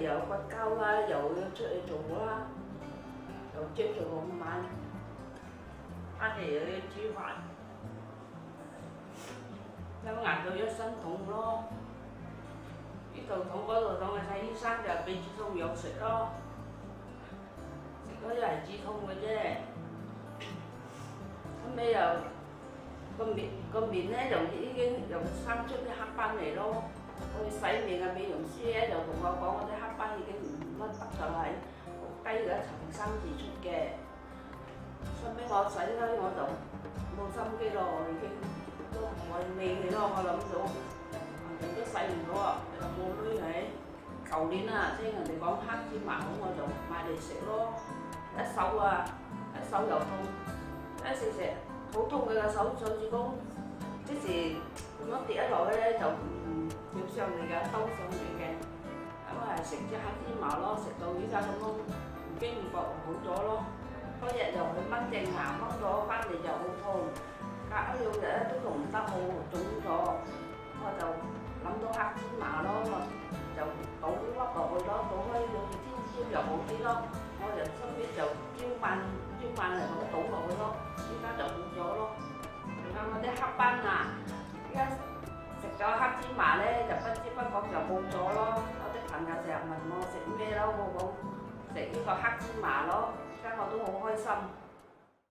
有骨膠啦，又要出去做啦，又朝做到晚，翻嚟又要煮飯，咁捱到一身痛咯。呢度痛嗰度痛，睇醫生就俾止痛藥食咯，食嗰啲係止痛嘅啫。後尾又個面咧就已經又生出啲黑斑嚟咯。我去洗面嘅美容師咧就同我講，我啲黑斑已經唔甩得，就係好低嘅一層生字出嘅。後尾我洗開我就冇心機咯，我已經都冇味氣咯，我諗到橫掂都洗唔到啊，又冇女係。舊年啊，聽人哋講黑芝麻好，我就買嚟食咯。一手又痛，一食好痛嘅手指公，即時咁樣跌咗落去咧就跳上嚟嘅，兜上嚟嘅。咁係食隻黑芝麻咯，食到依家咁樣唔經唔覺好咗咯。嗰日又去掹正牙，掹咗翻嚟就好痛，隔咗2日咧都仲唔得，好腫咗。我就諗到黑芝麻咯，就倒啲粒落去咯，倒開好似天椒又好啲咯。我就身邊就椒蔓嚟咁倒落去咯，依家就好咗咯。仲有我啲黑斑啊，依家食咗黑芝麻咧，就不知不覺就冇咗咯。我啲朋友成日問我食咩咯，我講食呢個黑芝麻咯，而家我都好開心。